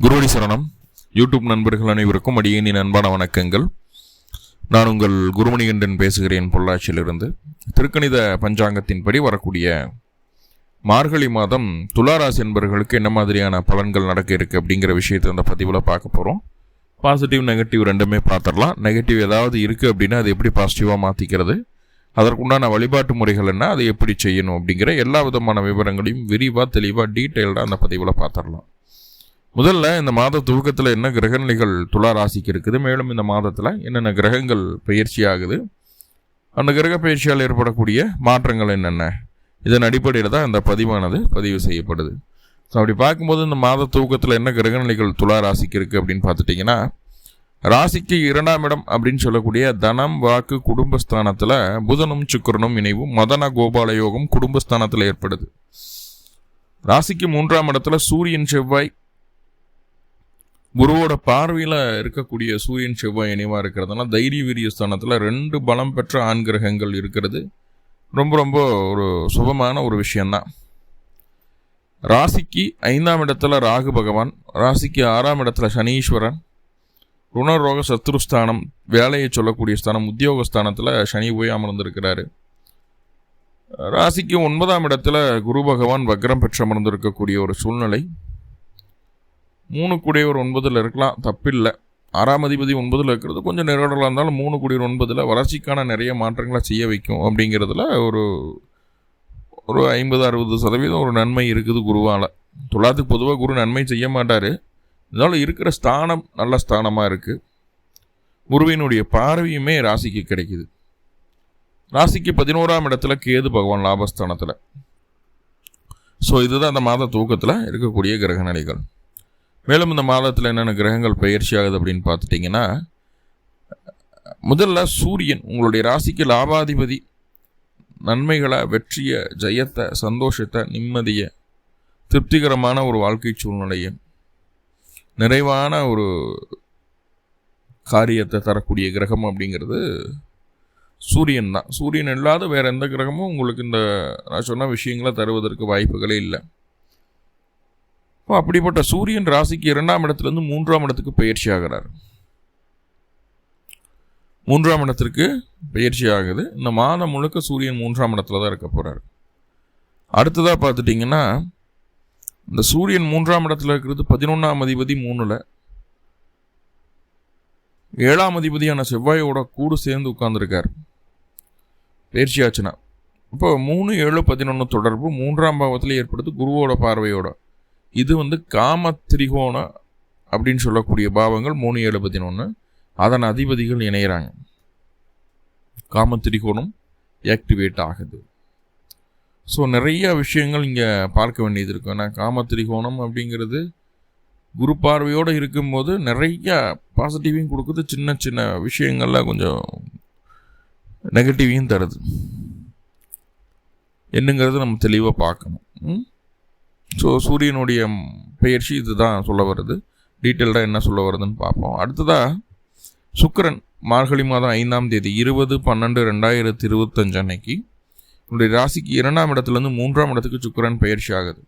குருவடி சரணம். யூடியூப் நண்பர்கள் அனைவருக்கும் அடியேனின் அன்பான வணக்கங்கள். நான் உங்கள் குருமணிகண்டன் பேசுகிறேன், பொள்ளாச்சியிலிருந்து. திருக்கணித பஞ்சாங்கத்தின்படி வரக்கூடிய மார்கழி மாதம் துளாராசி என்பவர்களுக்கு என்ன மாதிரியான பலன்கள் நடக்க இருக்கு அப்படிங்கிற விஷயத்தை அந்த பதிவில் பார்க்க போகிறோம். பாசிட்டிவ் நெகட்டிவ் ரெண்டுமே பார்த்துடலாம். நெகட்டிவ் ஏதாவது இருக்குது அப்படின்னா அது எப்படி பாசிட்டிவாக மாற்றிக்கிறது, அதற்குண்டான வழிபாட்டு முறைகள் என்ன, அதை எப்படி செய்யணும் அப்படிங்கிற எல்லா விதமான விவரங்களையும் விரிவாக தெளிவாக டீட்டெயில்டாக அந்த பதிவில் பார்த்துடலாம். முதல்ல இந்த மாத துவக்கத்தில் என்ன கிரகநிலைகள் துலா ராசிக்கு இருக்குது, மேலும் இந்த மாதத்தில் என்னென்ன கிரகங்கள் பயிற்சி ஆகுது, அந்த கிரக பயிற்சியால் ஏற்படக்கூடிய மாற்றங்கள் என்னென்ன, இதன் அடிப்படையில் தான் இந்த பதிவு செய்யப்படுது. ஸோ அப்படி பார்க்கும்போது இந்த மாத துவக்கத்தில் என்ன கிரகநிலைகள் துலா ராசிக்கு இருக்குது அப்படின்னு பார்த்துட்டிங்கன்னா, ராசிக்கு 2ஆம் இடம் அப்படின்னு சொல்லக்கூடிய தனம் வாக்கு குடும்பஸ்தானத்தில் புதனும் சுக்கிரனும் இணைவு மதன கோபால யோகம் குடும்பஸ்தானத்தில் ஏற்படுது. ராசிக்கு 3ஆம் இடத்துல சூரியன் செவ்வாய் குருவோட பார்வையில் இருக்கக்கூடிய சூரியன் செவ்வாய் இணைவாக இருக்கிறதுனால தைரிய வீரிய ஸ்தானத்தில் 2 பலம் பெற்ற ஆண் கிரகங்கள் இருக்கிறது ரொம்ப ரொம்ப ஒரு சுபமான ஒரு விஷயந்தான். ராசிக்கு 5ஆம் இடத்துல ராகு பகவான், ராசிக்கு 6ஆம் இடத்துல சனீஸ்வரன், ருணரோக சத்ருஸ்தானம் வேலையை சொல்லக்கூடிய ஸ்தானம் உத்தியோகஸ்தானத்தில் சனி போய் அமர்ந்திருக்கிறாரு. ராசிக்கு 9ஆம் இடத்துல குரு பகவான் வக்ரம் பெற்று அமர்ந்திருக்கக்கூடிய ஒரு சூழ்நிலை. 3 கூடியவர் 9ல் இருக்கலாம், தப்பில்லை. 6ஆம் அதிபதி 9ல் இருக்கிறது கொஞ்சம் நெருடலாக இருந்தாலும் 3 கூடியவர் 9ல் வளர்ச்சிக்கான நிறைய மாற்றங்களை செய்ய வைக்கும். அப்படிங்கிறதுல ஒரு 50-60% ஒரு நன்மை இருக்குது குருவால். துலாத்துக்கு பொதுவாக குரு நன்மை செய்ய மாட்டார், இருந்தாலும் இருக்கிற ஸ்தானம் நல்ல ஸ்தானமாக இருக்குது. குருவினுடைய பார்வையுமே ராசிக்கு கிடைக்குது. ராசிக்கு 11ஆம் இடத்துல கேது பகவான் லாபஸ்தானத்தில். ஸோ இதுதான் அந்த மாத தூக்கத்தில் இருக்கக்கூடிய கிரக நிலைகள். மேலும் இந்த மாதத்தில் என்னென்ன கிரகங்கள் பயிற்சி ஆகுது அப்படின்னு பார்த்துட்டிங்கன்னா, முதல்ல சூரியன் உங்களுடைய ராசிக்கு லாபாதிபதி. நன்மைகளை, வெற்றியை, ஜெயத்தை, சந்தோஷத்தை, நிம்மதியை, திருப்திகரமான ஒரு வாழ்க்கை சூழ்நிலையை, நிறைவான ஒரு காரியத்தை தரக்கூடிய கிரகம் அப்படிங்கிறது சூரியன் தான். சூரியன் இல்லாத வேறு எந்த கிரகமும் உங்களுக்கு இந்த நான் சொன்ன விஷயங்களை தருவதற்கு வாய்ப்புகளே இல்லை. அப்படிப்பட்ட சூரியன் ராசிக்கு 2ஆம் இடத்துலேருந்து 3ஆம் இடத்துக்கு பயிற்சி ஆகிறார். 3ஆம் இடத்திற்கு பயிற்சி ஆகுது. இந்த மாதம் முழுக்க சூரியன் 3ஆம் இடத்துல தான் இருக்க போகிறார். அடுத்ததாக பார்த்துட்டிங்கன்னா, இந்த சூரியன் 3ஆம் இடத்துல இருக்கிறது 11ஆம் அதிபதி 3ல், 7ஆம் அதிபதியான செவ்வாயோட கூடு சேர்ந்து உட்கார்ந்துருக்கார். பயிற்சி ஆச்சுன்னா இப்போ 3, 7, 11 தொடர்பு 3ஆம் பாவத்தில் ஏற்படுது குருவோட பார்வையோட. இது காம திரிகோண அப்படின்னு சொல்லக்கூடிய பாவங்கள் 3, 7, 11. அதன் அதிபதிகள் இணைகிறாங்க. காம திரிகோணம் ஆக்டிவேட் ஆகுது. ஸோ நிறைய விஷயங்கள் இங்கே பார்க்க வேண்டியது இருக்கும். ஏன்னா காம திரிகோணம் அப்படிங்கிறது குரு பார்வையோடு இருக்கும்போது நிறைய பாசிட்டிவையும் கொடுக்குது, சின்ன சின்ன விஷயங்கள்ல கொஞ்சம் நெகட்டிவையும் தருது. என்னங்கிறது நம்ம தெளிவாக பார்க்கணும். ஸோ சூரியனுடைய பயிற்சி இதுதான் சொல்ல வருது. டீட்டெயில்டாக என்ன சொல்ல வருதுன்னு பார்ப்போம். அடுத்ததாக சுக்கிரன் மார்கழி மாதம் 5ஆம் தேதி 20/12/2025 அன்னைக்கு உங்களுடைய ராசிக்கு 2ஆம் இடத்துலேருந்து 3ஆம் இடத்துக்கு சுக்கிரன் பயிற்சி ஆகுது.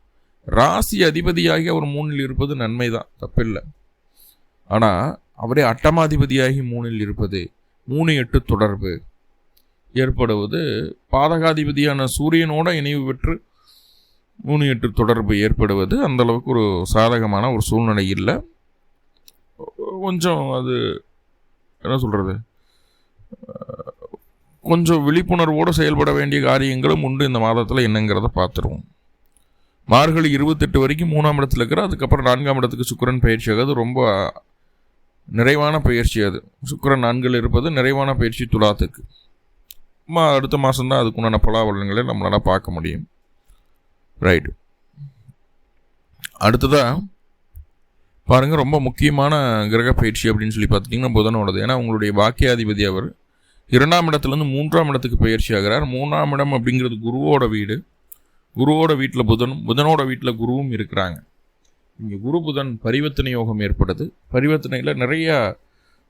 ராசி அதிபதியாகி அவர் 3ல் இருப்பது நன்மை தான், தப்பில்லை. ஆனால் அவரே அட்டமாதிபதியாகி 3ல் இருப்பது 3-8 தொடர்பு ஏற்படுவது பாதகாதிபதியான சூரியனோட இணைவு பெற்று 3-8 தொடர்பு ஏற்படுவது அந்தளவுக்கு ஒரு சாதகமான ஒரு சூழ்நிலை இல்லை. கொஞ்சம் அது என்ன சொல்கிறது, கொஞ்சம் விழிப்புணர்வோடு செயல்பட வேண்டிய காரியங்களும் உண்டு இந்த மாதத்தில். என்னங்கிறத பார்த்துருவோம். மார்கழி 28 வரைக்கும் 3ஆம் இடத்துல இருக்கிற, அதுக்கப்புறம் 4ஆம் இடத்துக்கு சுக்கிரன் பயிற்சி ஆகுது. ரொம்ப நிறைவான பயிற்சி அது. சுக்கிரன் 4ல் இருப்பது நிறைவான பயிற்சி துலாத்துக்கு. அடுத்த மாதம்தான் அதுக்குண்டான பலாபலன்களை நம்மளால் பார்க்க முடியும். ரைட்டு. அடுத்ததாக பாருங்கள், ரொம்ப முக்கியமான கிரக பயிற்சி அப்படின்னு சொல்லி பார்த்துட்டிங்கன்னா புதனோடது. ஏன்னா உங்களுடைய பாக்கியாதிபதி அவர் 2ஆம் இடத்துலேருந்து 3ஆம் இடத்துக்கு பயிற்சி ஆகிறார். 3ஆம் இடம் அப்படிங்கிறது குருவோட வீடு. குருவோட வீட்டில் புதனோட வீட்டில் குருவும் இருக்கிறாங்க. இங்கே குரு புதன் பரிவர்த்தனை யோகம் ஏற்படுது. பரிவர்த்தனையில் நிறைய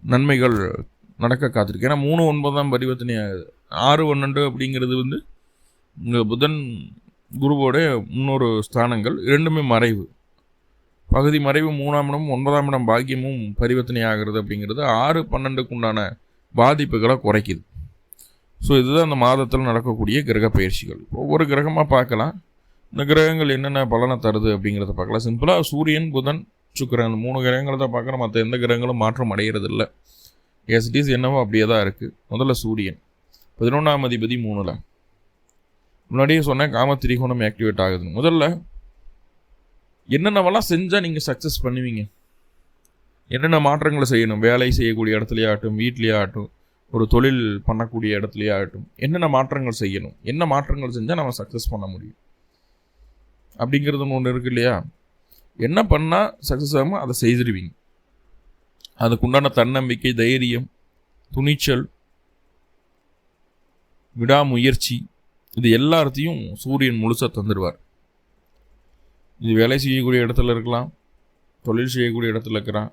நன்மைகள் நடக்க காத்திருக்கு. ஏன்னா 3-9 தான் பரிவர்த்தனை ஆகுது. 6-12 அப்படிங்கிறது இங்கே புதன் குருவோட 300 ஸ்தானங்கள், 2மே மறைவு. பகுதி மறைவு 3ஆம் இடம் 9ஆம் இடம் பாக்கியமும் பரிவர்த்தனை ஆகிறது அப்படிங்கிறது 6-12க்கு உண்டான பாதிப்புகளை குறைக்குது. ஸோ இதுதான் அந்த மாதத்தில் நடக்கக்கூடிய கிரக பயிற்சிகள். ஒவ்வொரு கிரகமாக பார்க்கலாம், இந்த கிரகங்கள் என்னென்ன பலனை தருது அப்படிங்கிறத பார்க்கலாம். சிம்பிளாக சூரியன், புதன், சுக்கிரன் 3 கிரகங்களை தான் பார்க்குறோம். மற்ற எந்த கிரகங்களும் மாற்றம் அடைகிறது இல்லை. எஸ்டிஸ் என்னவோ அப்படியே தான் இருக்குது. முதல்ல சூரியன் 11ஆம் அதிபதி 3ல். முன்னாடியே சொன்னேன் காமத்திரிகோணம் ஆக்டிவேட் ஆகுதுன்னு. முதல்ல என்னென்னவெல்லாம் செஞ்சால் நீங்கள் சக்ஸஸ் பண்ணுவீங்க, என்னென்ன மாற்றங்களை செய்யணும், வேலை செய்யக்கூடிய இடத்துலையே ஆகட்டும், வீட்லேயே ஆகட்டும், ஒரு தொழில் பண்ணக்கூடிய இடத்துலையே ஆகட்டும், என்னென்ன மாற்றங்கள் செய்யணும், என்ன மாற்றங்கள் செஞ்சால் நம்ம சக்ஸஸ் பண்ண முடியும் அப்படிங்கிறது ஒன்று இருக்குது இல்லையா. என்ன பண்ணால் சக்ஸஸ் ஆகுமோ அதை செய்திருவீங்க. அதுக்குண்டான தன்னம்பிக்கை, தைரியம், துணிச்சல், விடாமுயற்சி, இது எல்லாத்தையும் சூரியன் முழுசாக தந்துடுவார். இது வேலை செய்யக்கூடிய இடத்துல இருக்கலாம், தொழில் செய்யக்கூடிய இடத்துல இருக்கிறான்.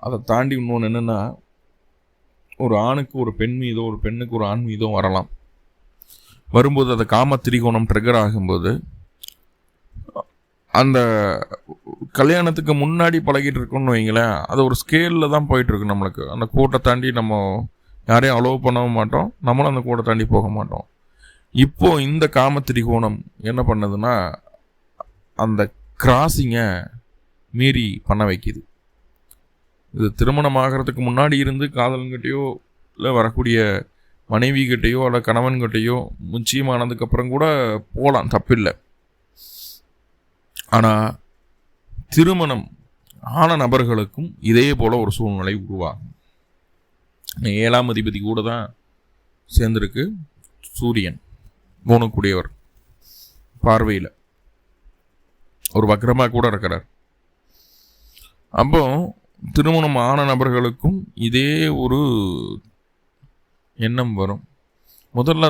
அதை தாண்டி இன்னொன்று என்னென்னா, ஒரு ஆணுக்கு ஒரு பெண் மீதோ ஒரு பெண்ணுக்கு ஒரு ஆண் மீதோ வரலாம். வரும்போது அந்த காமத்திரிகோணம் ட்ரிகர் ஆகும்போது அந்த கல்யாணத்துக்கு முன்னாடி பழகிட்டு இருக்கோம்னு வைங்களேன், அது ஒரு ஸ்கேலில் தான் போயிட்டுருக்கு. நம்மளுக்கு அந்த கோட்டை தாண்டி நம்ம யாரையும் அலோவ் பண்ணவும் மாட்டோம், நம்மளும் அந்த கோட்டை தாண்டி போக மாட்டோம். இப்போது இந்த காமத்திரிகோணம் என்ன பண்ணுதுன்னா அந்த கிராசிங்கை மீறி பண்ண வைக்கிது. இது திருமணம் ஆகிறதுக்கு முன்னாடி இருந்து காதலன்கிட்டையோ இல்லை வரக்கூடிய மனைவிகிட்டையோ இல்லை கணவன்கிட்டையோ நிச்சயமானதுக்கப்புறம் கூட போகலாம், தப்பில்லை. ஆனால் திருமணம் ஆன நபர்களுக்கும் இதே போல் ஒரு சூழ்நிலை உருவாகும். 7ஆம் அதிபதி கூட தான் சேர்ந்துருக்கு சூரியன், மூணுக்குடையவர் பார்வையில் ஒரு வக்ரமாக கூட இருக்கிறார். அப்போ திருமணம் ஆன நபர்களுக்கும் இதே ஒரு எண்ணம் வரும். முதல்ல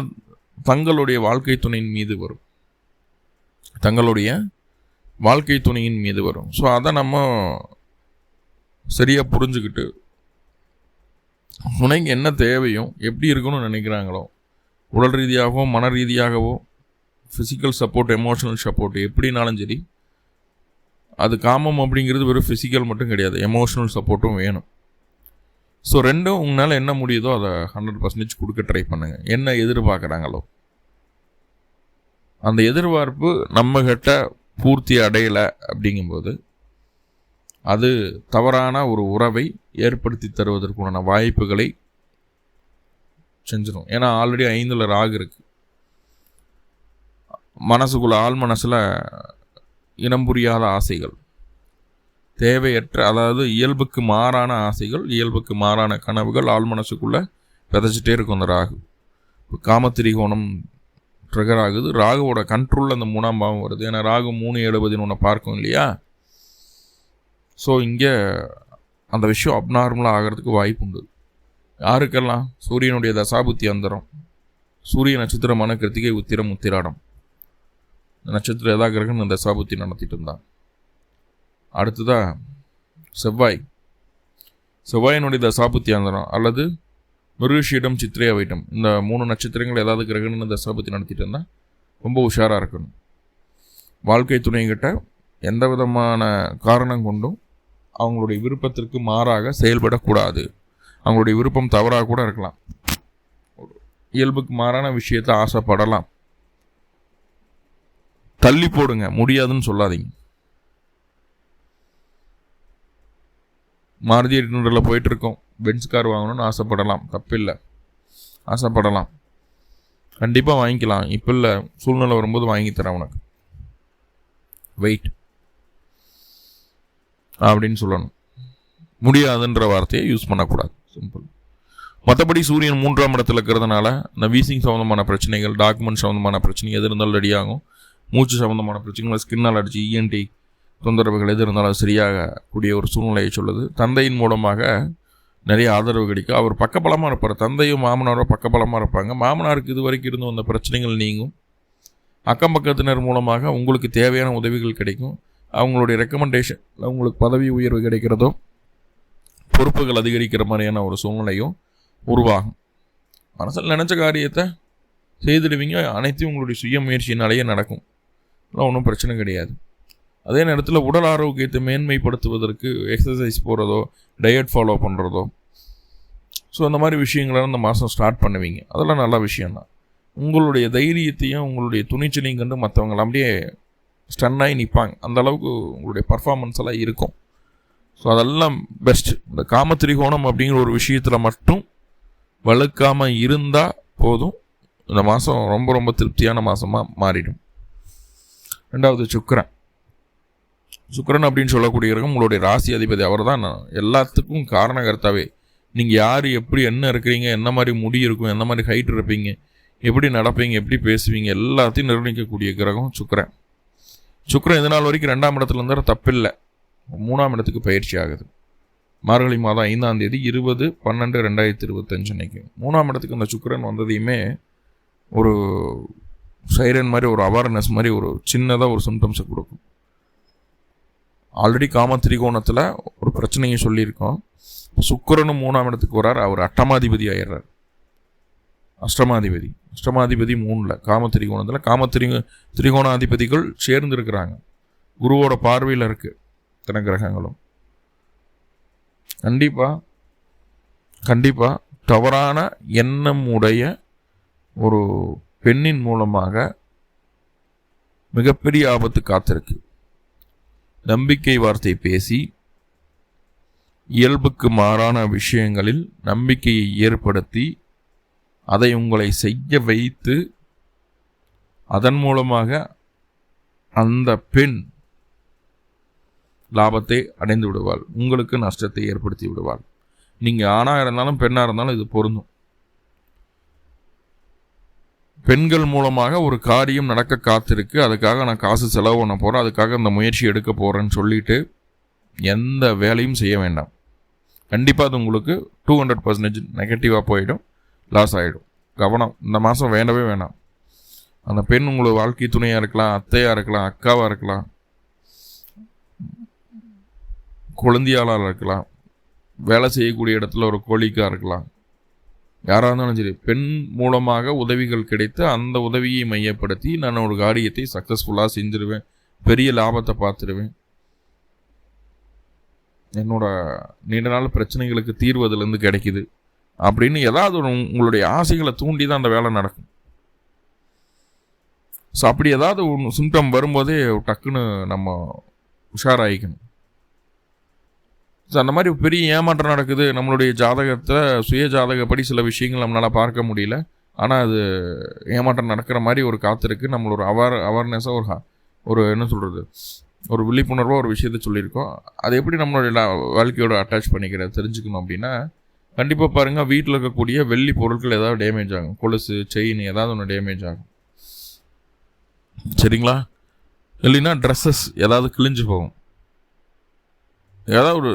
தங்களுடைய வாழ்க்கை துணையின் மீது வரும், தங்களுடைய வாழ்க்கை துணையின் மீது வரும். ஸோ அதை நம்ம சரியாக புரிஞ்சுக்கிட்டு துணைக்கு என்ன தேவையோ, எப்படி இருக்கணும்னு நினைக்கிறாங்களோ, உடல் ரீதியாகவோ மன ரீதியாகவோ, ஃபிசிக்கல் சப்போர்ட், எமோஷனல் சப்போர்ட் எப்படினாலும் சரி, அது காமம் அப்படிங்கிறது வெறும் ஃபிசிக்கல் மட்டும் கிடையாது, எமோஷனல் சப்போர்ட்டும் வேணும். ஸோ ரெண்டும் உங்களால் என்ன முடியுதோ அதை 100% கொடுக்க ட்ரை பண்ணுங்கள். என்ன எதிர்பார்க்குறாங்களோ அந்த எதிர்பார்ப்பு நம்மகிட்ட பூர்த்தி அடையலை அப்படிங்கும்போது அது தவறான ஒரு உறவை ஏற்படுத்தி தருவதற்குண்டான வாய்ப்புகளை செஞ்சிடும். ஏன்னா ஆல்ரெடி 5ல் ராகு இருக்குது. மனசுக்குள்ள ஆள் மனசில் இனம் புரியாத ஆசைகள், தேவையற்ற, அதாவது இயல்புக்கு மாறான ஆசைகள், இயல்புக்கு மாறான கனவுகள் ஆள் மனசுக்குள்ளே விதைச்சிட்டே இருக்கும் அந்த ராகு. காமத்திரிகோணம் ட்ரிகர் ஆகுது. ராகுவோட கண்ட்ரோலில் அந்த 3ஆம் பாவம் வருது. ஏன்னா ராகு 3-7 பார்க்கும் இல்லையா. ஸோ இங்கே அந்த விஷயம் அப்நார்மலாக ஆகிறதுக்கு வாய்ப்பு உண்டு. யாருக்கெல்லாம் சூரியனுடைய தசாபுத்தி அந்தரம், சூரிய நட்சத்திரமான கிருத்திகை, உத்திரம், உத்திராடம் இந்த நட்சத்திரம் எதா கிரகம் இந்த தசாபுத்தி நடத்திட்டு இருந்தான். அடுத்ததாக செவ்வாயினுடைய தசாபுத்தி அந்தரம் அல்லது மிருகஷீடம், சித்திரை, அவைட்டம் இந்த 3 நட்சத்திரங்கள் ஏதாவது கிரகணம்னு தசாபுத்தி நடத்திட்டு இருந்தால் ரொம்ப உஷாராக இருக்கணும். வாழ்க்கை துணைகிட்ட எந்த விதமான காரணம் கொண்டும் அவங்களுடைய விருப்பத்திற்கு மாறாக செயல்படக்கூடாது. அவங்களுடைய விருப்பம் தவறாக கூட இருக்கலாம், இயல்புக்கு மாறான விஷயத்தை ஆசைப்படலாம். தள்ளி போடுங்க, முடியாதுன்னு சொல்லாதீங்க. மாருதி 800 போயிட்டு இருக்கோம், பென்ஸ் கார் வாங்கணும்னு ஆசைப்படலாம், தப்பில்லை, ஆசைப்படலாம், கண்டிப்பாக வாங்கிக்கலாம். இப்போ இல்லை, சூழ்நிலை வரும்போது வாங்கி தரேன் உனக்கு, வெயிட் அப்படின்னு சொல்லணும். முடியாதுன்ற வார்த்தையை யூஸ் பண்ணக்கூடாது, சிம்பிள். மற்றபடி சூரியன் 3ஆம் இடத்துல இருக்கிறதுனால இந்த வீசிங் சம்மந்தமான பிரச்சனைகள், டாக்குமெண்ட் சம்மந்தமான பிரச்சனை எது இருந்தாலும் ரெடியாகும். மூச்சு சம்மந்தமான பிரச்சனைகள், ஸ்கின் அலர்ஜி, இஎன்டி தொந்தரவுகள் எது இருந்தாலும் சரியாக கூடிய ஒரு சூழ்நிலையை சொல்லுது. தந்தையின் மூலமாக நிறைய ஆதரவு கிடைக்கும். அவர் பக்கபலமாக இருப்பார். தந்தையும் மாமனாரும் பக்கபலமாக இருப்பாங்க. மாமனாருக்கு இது வரைக்கும் இருந்து வந்த பிரச்சனைகள் நீங்கும். அக்கம் பக்கத்தினர் மூலமாக உங்களுக்கு தேவையான உதவிகள் கிடைக்கும். அவங்களுடைய ரெக்கமெண்டேஷன் உங்களுக்கு பதவி உயர்வு கிடைக்கிறதோ, பொறுப்புகள் அதிகரிக்கிற மாதிரியான ஒரு சூழ்நிலையும் உருவாகும். மனசில் நினச்ச காரியத்தை செய்துடுவீங்க. அனைத்தையும் உங்களுடைய சுய முயற்சியினாலேயே நடக்கும். ஒன்றும் பிரச்சனை கிடையாது. அதே நேரத்தில் உடல் ஆரோக்கியத்தை மேன்மைப்படுத்துவதற்கு எக்ஸசைஸ் போகிறதோ, டயட் ஃபாலோ பண்ணுறதோ, ஸோ அந்த மாதிரி விஷயங்களை இந்த மாதம் ஸ்டார்ட் பண்ணுவீங்க. அதெல்லாம் நல்ல விஷயந்தான். உங்களுடைய தைரியத்தையும் உங்களுடைய துணிச்சலையும் கண்டு மற்றவங்க அப்படியே ஸ்டன்னாகி நிற்பாங்க. அந்த அளவுக்கு உங்களுடைய பர்ஃபார்மன்ஸ் எல்லாம் இருக்கும். ஸோ அதெல்லாம் பெஸ்ட். இந்த காமத்திரிகோணம் அப்படிங்கிற ஒரு விஷயத்தில் மட்டும் வழுக்காமல் இருந்தால் போதும். இந்த மாதம் ரொம்ப ரொம்ப திருப்தியான மாதமாக மாறிடும். ரெண்டாவது சுக்கிரன் அப்படின்னு சொல்லக்கூடிய உங்களுடைய ராசி அதிபதி. அவர் தான் எல்லாத்துக்கும் காரணகர்த்தாவே. நீங்கள் யார், எப்படி, என்ன இருக்கிறீங்க, என்ன மாதிரி முடி இருக்கும், என்ன மாதிரி ஹைட் இருப்பீங்க, எப்படி நடப்பீங்க, எப்படி பேசுவீங்க, எல்லாத்தையும் நிர்ணயிக்கக்கூடிய கிரகம் சுக்கிரன். இது நாள் வரைக்கும் 2ஆம் இடத்துல இருந்தால் தப்பில்லை. 3ஆம் இடத்துக்கு பயிற்சி ஆகுது. மார்கழி மாதம் 5ஆம் தேதி 20/12/2025 அன்னைக்கு 3ஆம் இடத்துக்கு அந்த சுக்கிரன் வந்ததையுமே ஒரு சைரன் மாதிரி, ஒரு அவேர்னஸ் மாதிரி, ஒரு சின்னதாக ஒரு சிம்டம்ஸை கொடுக்கும். ஆல்ரெடி காமத்திரிகோணத்தில் ஒரு பிரச்சனையை சொல்லியிருக்கோம். சுக்கிரனும் 3ஆம் இடத்துக்கு வரார். அவர் அஷ்டமாதிபதி ஆயிடுறார். அஷ்டமாதிபதி 3ல் காமத்திரிகோணத்தில் திரிகோணாதிபதிகள் சேர்ந்து இருக்கிறாங்க. குருவோட பார்வையில் இருக்குது இத்தனை கிரகங்களும். கண்டிப்பாக தவறான எண்ணம் உடைய ஒரு பெண்ணின் மூலமாக மிகப்பெரிய ஆபத்து காத்திருக்கு. நம்பிக்கை வார்த்தை பேசி இயல்புக்கு மாறான விஷயங்களில் நம்பிக்கையை ஏற்படுத்தி அதை உங்களை செய்ய வைத்து அதன் மூலமாக அந்த பெண் லாபத்தை அடைந்து விடுவாள், உங்களுக்கு நஷ்டத்தை ஏற்படுத்தி விடுவாள். நீங்கள் ஆணாக இருந்தாலும் பெண்ணாக இருந்தாலும் இது பொருந்தும். பெண்கள் மூலமாக ஒரு காரியம் நடக்க காத்திருக்கு, அதுக்காக நான் காசு செலவு பண்ண போகிறேன், அதுக்காக இந்த முயற்சி எடுக்க போகிறேன்னு சொல்லிட்டு எந்த வேலையும் செய்ய வேண்டாம். கண்டிப்பாக அது உங்களுக்கு 200% நெகட்டிவாக போயிடும், லாஸ் ஆகிடும். கவனம். இந்த மாதம் வேண்டவே வேண்டாம். அந்த பெண் உங்களோட வாழ்க்கை துணையாக இருக்கலாம், அத்தையாக இருக்கலாம், அக்காவாக இருக்கலாம், குழந்தையாளாக இருக்கலாம், வேலை செய்யக்கூடிய இடத்துல ஒரு கோழிக்காக இருக்கலாம், யாராக இருந்தாலும் சரி. பெண் மூலமாக உதவிகள் கிடைத்து அந்த உதவியை மையப்படுத்தி நான் ஒரு காரியத்தை சக்ஸஸ்ஃபுல்லாக செஞ்சிருவேன், பெரிய லாபத்தை பார்த்துருவேன், என்னோட நீண்ட நாள் பிரச்சனைகளுக்கு தீர்வதிலேருந்து கிடைக்குது அப்படின்னு ஏதாவது ஒரு உங்களுடைய ஆசைகளை தூண்டி தான் அந்த வேலை நடக்கும். ஸோ அப்படி ஏதாவது ஒன்று சிம்டம் வரும்போதே டக்குன்னு நம்ம உஷாராயிக்கணும். ஸோ அந்த மாதிரி பெரிய ஏமாற்றம் நடக்குது, நம்மளுடைய ஜாதகத்தில் சுய ஜாதகப்படி சில விஷயங்கள் நம்மளால் பார்க்க முடியல, ஆனால் அது ஏமாற்றம் நடக்கிற மாதிரி ஒரு காத்திருக்கு. நம்மளோட அவேர்னஸாக ஒரு என்ன சொல்கிறது, ஒரு விழிப்புணர்வாக ஒரு விஷயத்த சொல்லியிருக்கோம். அது எப்படி நம்மளுடைய வாழ்க்கையோட அட்டாச் பண்ணிக்கிறது தெரிஞ்சுக்கணும் அப்படின்னா, கண்டிப்பாக பாருங்கள், வீட்டில் இருக்கக்கூடிய வெள்ளி பொருட்கள் ஏதாவது டேமேஜ் ஆகும், கொலுசு, செயின் ஏதாவது ஒன்று டேமேஜ் ஆகும், சரிங்களா? இல்லைன்னா ட்ரெஸ்ஸஸ் ஏதாவது கிழிஞ்சு போகும், ஏதாவது ஒரு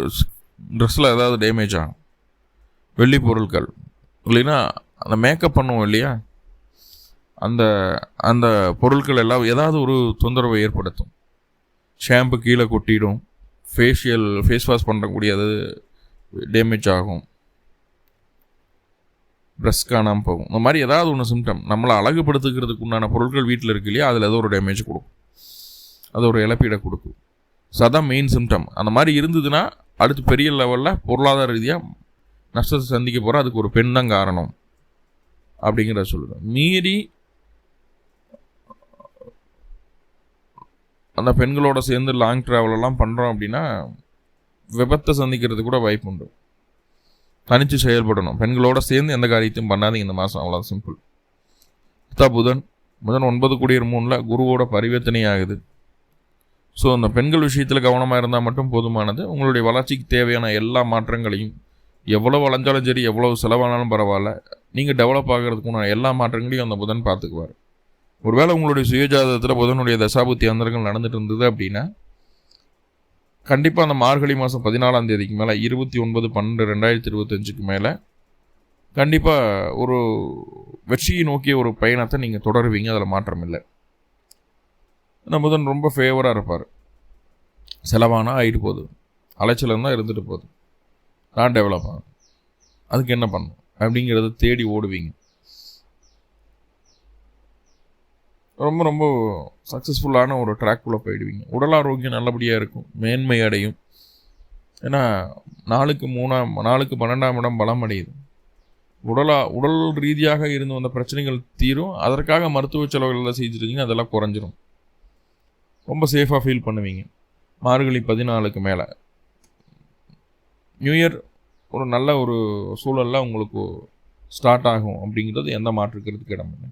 ட்ரெஸ்ஸில் ஏதாவது டேமேஜ் ஆகும், வெள்ளி பொருட்கள். இல்லைன்னா அந்த மேக்கப் பண்ணுவோம் இல்லையா, அந்த அந்த பொருட்கள் எல்லாம் ஏதாவது ஒரு தொந்தரவை ஏற்படுத்தும். ஷாம்பு கீழே கொட்டிடும், ஃபேஸ் வாஷ் பண்ணக்கூடியது டேமேஜ் ஆகும், ட்ரெஸ் காணாமல் போகும். இந்த மாதிரி ஏதாவது ஒன்று சிம்டம். நம்மளை அழகுபடுத்துக்கிறதுக்கு உண்டான பொருட்கள் வீட்டில் இருக்கு இல்லையா, அதில் ஏதோ ஒரு டேமேஜ் கொடுக்கும், அது ஒரு இழப்பீடை கொடுக்கும். ஸோ அதான் மெயின் சிம்டம். அந்த மாதிரி இருந்ததுன்னா அடுத்து பெரிய லெவலில் பொருளாதார ரீதியாக நஷ்டத்தை சந்திக்க போகிற அதுக்கு ஒரு பெண் தான் காரணம் அப்படிங்கிறத சொல்லுவேன். மீறி அந்த பெண்களோட சேர்ந்து லாங் ட்ராவலெல்லாம் பண்ணுறோம் அப்படின்னா விபத்தை சந்திக்கிறது கூட வாய்ப்பு உண்டு. தனித்து செயல்படணும். பெண்களோட சேர்ந்து எந்த காரியத்தையும் பண்ணாதீங்க இந்த மாதம், அவ்வளோ சிம்பிள். புதன் 9 கூடியர் 3ல் குருவோட பரிவர்த்தனை ஆகுது. ஸோ அந்த பெண்கள் விஷயத்தில் கவனமாக இருந்தால் மட்டும் போதுமானது. உங்களுடைய வளர்ச்சிக்கு தேவையான எல்லா மாற்றங்களையும், எவ்வளோ வளைஞ்சாலும் சரி, எவ்வளோ செலவானாலும் பரவாயில்ல, நீங்கள் டெவலப் ஆகிறதுக்குள்ள எல்லா மாற்றங்களையும் அந்த புதன் பார்த்துக்குவார். ஒருவேளை உங்களுடைய சுயஜாதகத்தில் புதனுடைய தசாபுத்தி அந்தரங்கள் நடந்துட்டு இருந்தது அப்படின்னா, கண்டிப்பாக அந்த மார்கழி மாதம் 14ஆம் தேதிக்கு மேலே 29/12/2025 மேலே கண்டிப்பாக ஒரு வெற்றியை நோக்கிய ஒரு பயணத்தை நீங்கள் தொடருவீங்க. அதில் மாற்றம் இல்லை. நம்ம புதன் ரொம்ப ஃபேவராக இருப்பார். செலவானால் ஆகிட்டு போகுது, அலைச்சல் இருந்தால் இருந்துட்டு போகுது, நான் டெவலப் ஆகும், அதுக்கு என்ன பண்ணணும் அப்படிங்கிறத தேடி ஓடுவீங்க. ரொம்ப ரொம்ப சக்ஸஸ்ஃபுல்லான ஒரு ட்ராக்குள்ளே போயிடுவீங்க. உடல் ஆரோக்கியம் நல்லபடியாக இருக்கும், மேன்மை அடையும். ஏன்னா நாளுக்கு 12ஆம் இடம் பலம் அடையுது. உடல் ரீதியாக இருந்து வந்த பிரச்சனைகள் தீரும். அதற்காக மருத்துவ செலவுகள் எல்லாம் செஞ்சுருந்தீங்க, அதெல்லாம் குறைஞ்சிரும். ரொம்ப சேஃபாக ஃபீல் பண்ணுவீங்க. மார்கழி 14க்கு மேலே நியூ இயர் ஒரு நல்ல ஒரு சூழலில் உங்களுக்கு ஸ்டார்ட் ஆகும் அப்படிங்கிறது எந்த மாற்றுக்கிறதுக்கு இடம் இல்லை.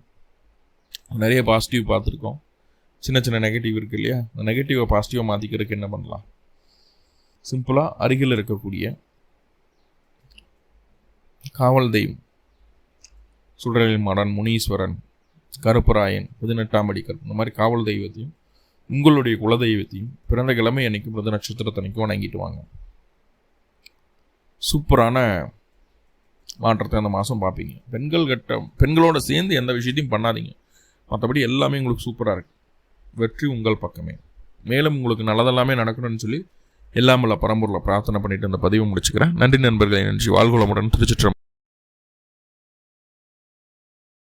நிறைய பாசிட்டிவ் பார்த்துருக்கோம், சின்ன சின்ன நெகட்டிவ் இருக்குது இல்லையா? அந்த நெகட்டிவை பாசிட்டிவாக மாற்றிக்கிறதுக்கு என்ன பண்ணலாம்? சிம்பிளாக அருகில் இருக்கக்கூடிய காவல் தெய்வம் சுடரில் மடன், முனீஸ்வரன், கருப்பராயன், 18ஆம் அடிக்கல், இந்த மாதிரி காவல் தெய்வத்தையும் உங்களுடைய குலதெய்வத்தையும் பிறந்த கிழமை அன்னைக்கு பிரத நட்சத்திரத்தன்னைக்கும் வணங்கிட்டு வாங்க. சூப்பரான மாற்றத்தை அந்த மாதம் பார்ப்பீங்க. பெண்களோட சேர்ந்து எந்த விஷயத்தையும் பண்ணாதீங்க, மற்றபடி எல்லாமே உங்களுக்கு சூப்பராக இருக்குது. வெற்றி உங்கள் பக்கமே. மேலும் உங்களுக்கு நல்லதெல்லாமே நடக்கணும்னு சொல்லி எல்லாமல்ல பரம்பூரில் பிரார்த்தனை பண்ணிட்டு அந்த பதிவை முடிச்சுக்கிறேன். நன்றி நண்பர்களே, நன்றி. வாழ்வுளமுடன். திருச்சிற்றம்பலம்.